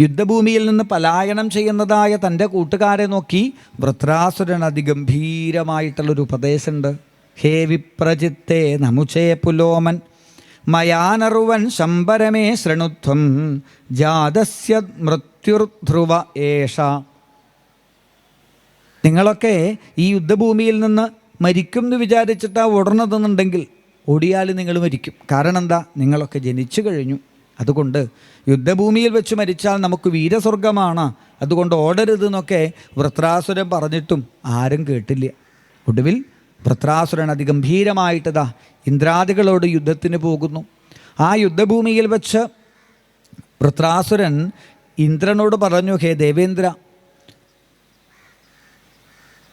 യുദ്ധഭൂമിയിൽ നിന്ന് പലായനം ചെയ്യുന്നതായ തൻ്റെ കൂട്ടുകാരെ നോക്കി വൃത്രാസുരൻ അതിഗംഭീരമായിട്ടുള്ളൊരു ഉപദേശമുണ്ട്. ഹേ വിപ്രജിത്തേ നമുചേ പുലോമൻ മയാനറുവൻ ശംബരമേ ശൃണുത്വം ജാതസ്യ മൃത്യുർധ്രുവ ഏഷ. നിങ്ങളൊക്കെ ഈ യുദ്ധഭൂമിയിൽ നിന്ന് മരിക്കും എന്ന് വിചാരിച്ചിട്ടാണ് ഓടണതെന്നുണ്ടെങ്കിൽ ഓടിയാൽ നിങ്ങൾ മരിക്കും. കാരണം എന്താ? നിങ്ങളൊക്കെ ജനിച്ചു കഴിഞ്ഞു. അതുകൊണ്ട് യുദ്ധഭൂമിയിൽ വെച്ച് മരിച്ചാൽ നമുക്ക് വീരസ്വർഗമാണ്, അതുകൊണ്ട് ഓടരുതെന്നൊക്കെ വൃത്രാസുരൻ പറഞ്ഞിട്ടും ആരും കേട്ടില്ല. ഒടുവിൽ വൃത്രാസുരൻ അതിഗംഭീരമായിട്ടതാ ഇന്ദ്രാദികളോട് യുദ്ധത്തിന് പോകുന്നു. ആ യുദ്ധഭൂമിയിൽ വെച്ച് വൃത്രാസുരൻ ഇന്ദ്രനോട് പറഞ്ഞു, ഹേ ദേവേന്ദ്ര,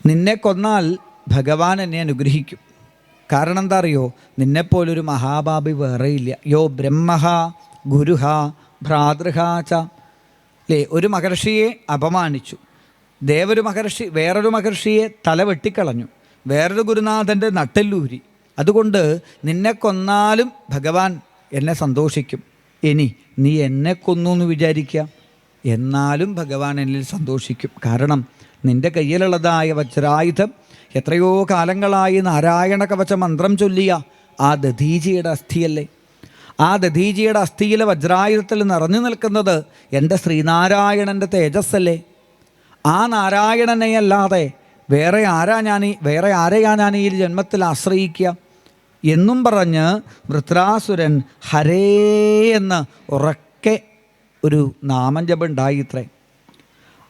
നിന്നെ കൊന്നാൽ ഭഗവാൻ എന്നെ അനുഗ്രഹിക്കും. കാരണം എന്താ അറിയോ? നിന്നെപ്പോലൊരു മഹാഭാവി വേറെയില്ല. യോ ബ്രഹ്മഹ ഗുരുഹ ഭ്രാതൃഹ ച. അല്ലേ, ഒരു മഹർഷിയെ അപമാനിച്ചു, വേറൊരു മഹർഷിയെ തല വെട്ടിക്കളഞ്ഞു, വേറൊരു ഗുരുനാഥൻ്റെ നട്ടെല്ലൂരി. അതുകൊണ്ട് നിന്നെ കൊന്നാലും ഭഗവാൻ എന്നെ സന്തോഷിക്കും. ഇനി നീ എന്നെ കൊന്നു എന്ന് വിചാരിക്കുക, എന്നാലും ഭഗവാൻ എന്നിൽ സന്തോഷിക്കും. കാരണം നിൻ്റെ കയ്യിലുള്ളതായ വജ്രായുധം എത്രയോ കാലങ്ങളായി നാരായണ കവച മന്ത്രം ചൊല്ലിയ ആ ദധീജിയുടെ അസ്ഥിയല്ലേ. ആ ദധീജിയുടെ അസ്ഥിയിലെ വജ്രായുധത്തിൽ നിറഞ്ഞു നിൽക്കുന്നത് എൻ്റെ ശ്രീനാരായണൻ്റെ തേജസ്സല്ലേ. ആ നാരായണനെ അല്ലാതെ വേറെ ആരെയാ ഞാൻ ഈ ജന്മത്തിൽ ആശ്രയിക്കുക എന്നും പറഞ്ഞ് വൃത്രാസുരൻ ഹരേ എന്ന് ഉറക്കെ ഒരു നാമം ജപം ഉണ്ടായിത്രേ.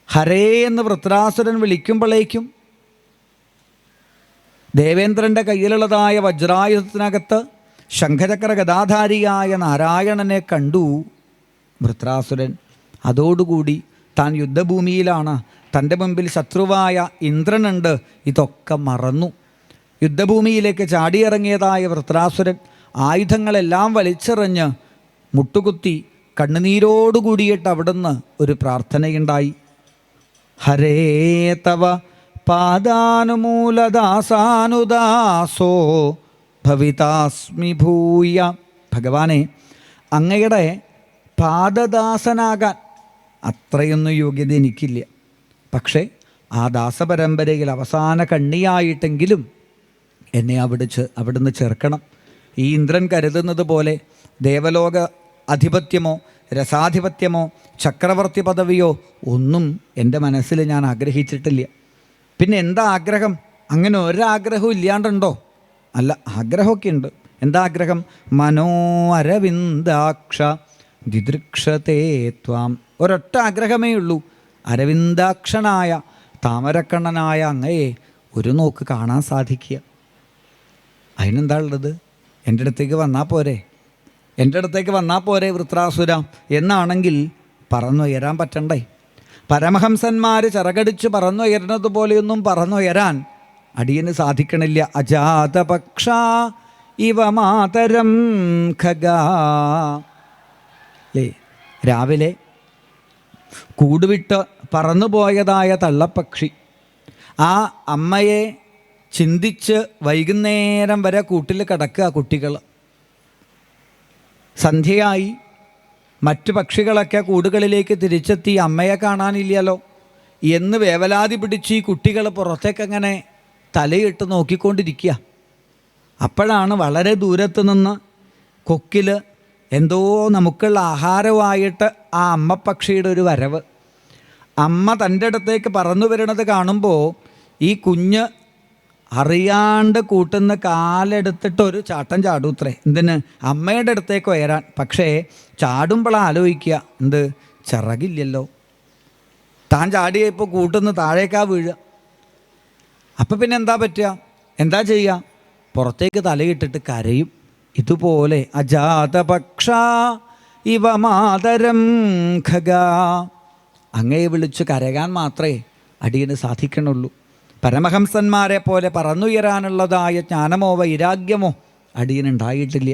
ഹരേ എന്ന് വൃത്രാസുരൻ വിളിക്കുമ്പോഴേക്കും ദേവേന്ദ്രൻ്റെ കയ്യിലുള്ളതായ വജ്രായുധത്തിനകത്ത് ശംഖചക്ര ഗദാധാരിയായ നാരായണനെ കണ്ടു വൃത്രാസുരൻ. അതോടുകൂടി താൻ യുദ്ധഭൂമിയിലാണ്, തൻ്റെ മുമ്പിൽ ശത്രുവായ ഇന്ദ്രനുണ്ട്, ഇതൊക്കെ മറന്നു. യുദ്ധഭൂമിയിലേക്ക് ചാടിയിറങ്ങിയതായ വൃത്രാസുരൻ ആയുധങ്ങളെല്ലാം വലിച്ചെറിഞ്ഞ് മുട്ടുകുത്തി കണ്ണുനീരോടുകൂടിയിട്ട് അവിടുന്ന് ഒരു പ്രാർത്ഥനയുണ്ടായി. ഹരേ തവ പാദാനുമൂലദാസാനുദാസോ ഭവിതാസ്മി ഭൂയ. ഭഗവാനെ, അങ്ങയുടെ പാദദാസനാകാൻ അത്രയൊന്നും യോഗ്യത എനിക്കില്ല. പക്ഷേ ആ ദാസപരമ്പരയിൽ അവസാന കണ്ണിയായിട്ടെങ്കിലും എന്നെ അവിടുന്ന് ചേർക്കണം. ഈ ഇന്ദ്രൻ കരുതുന്നത് പോലെ ദേവലോക അധിപത്യമോ രസാധിപത്യമോ ചക്രവർത്തി പദവിയോ ഒന്നും എൻ്റെ മനസ്സിൽ ഞാൻ ആഗ്രഹിച്ചിട്ടില്ല. പിന്നെ എന്താ ആഗ്രഹം? അങ്ങനെ ഒരാഗ്രഹവും ഇല്ലാണ്ടുണ്ടോ? അല്ല, ആഗ്രഹമൊക്കെ ഉണ്ട്. എന്താ ആഗ്രഹം? മനോ അരവിന്ദാക്ഷ ദിദൃക്ഷതേ ത്വാം. ഒരൊറ്റ ആഗ്രഹമേ ഉള്ളൂ. അരവിന്ദാക്ഷനായ താമരക്കണ്ണനായ അങ്ങയെ ഒരു നോക്ക് കാണാൻ സാധിക്കുക. അതിനെന്താ ഉള്ളത്? എൻ്റെ അടുത്തേക്ക് വന്നാൽ പോരെ വൃത്രാസുര എന്നാണെങ്കിൽ പറന്നുയരാൻ പറ്റണ്ടേ? പരമഹംസന്മാർ ചിറകടിച്ച് പറന്നുയരുന്നത് പോലെയൊന്നും പറന്നുയരാൻ അടിയന് സാധിക്കണില്ല. അജാതപക്ഷ ഇവ മാതരം ഖഗാ. അല്ലേ, രാവിലെ കൂടുവിട്ട് പറന്നുപോയതായ തള്ളപ്പക്ഷി ആ അമ്മയെ ചിന്തിച്ച് വൈകുന്നേരം വരെ കൂട്ടിൽ കിടക്കുക കുട്ടികൾ. സന്ധ്യയായി മറ്റു പക്ഷികളൊക്കെ കൂടുകളിലേക്ക് തിരിച്ചെത്തി അമ്മയെ കാണാനില്ലല്ലോ എന്ന് വേവലാതി പിടിച്ച് ഈ കുട്ടികൾ പുറത്തേക്കങ്ങനെ തലയിട്ട് നോക്കിക്കൊണ്ടിരിക്കുക. അപ്പോഴാണ് വളരെ ദൂരത്ത് നിന്ന് കൊക്കിൽ എന്തോ നമുക്കുള്ള ആഹാരമായിട്ട് ആ അമ്മപ്പക്ഷിയുടെ ഒരു വരവ്. അമ്മ തൻ്റെ അടുത്തേക്ക് പറന്നു വരുന്നത് കാണുമ്പോൾ ഈ കുഞ്ഞ് അറിയാണ്ട് കൂട്ടുന്ന കാലെടുത്തിട്ട് ഒരു ചാട്ടം ചാടൂത്രേ. എന്തിന്? അമ്മയുടെ അടുത്തേക്ക് ഉയരാൻ. പക്ഷേ ചാടുമ്പോൾ ആലോചിക്കുക, എന്ത് ചിറകില്ലല്ലോ. താൻ ചാടിയപ്പോൾ കൂട്ടുന്ന താഴേക്കാ വീഴുക. അപ്പം പിന്നെ എന്താ പറ്റുക? എന്താ ചെയ്യുക? പുറത്തേക്ക് തലയിട്ടിട്ട് കരയും. ഇതുപോലെ അജാതപക്ഷ ഇവ മാതരം ഖഗാ. അങ്ങയെ വിളിച്ച് കരയാൻ മാത്രമേ അടിയന് സാധിക്കണുള്ളൂ. പരമഹംസന്മാരെ പോലെ പറന്നുയരാനുള്ളതായ ജ്ഞാനമോ വൈരാഗ്യമോ അടിയനുണ്ടായിട്ടില്ല.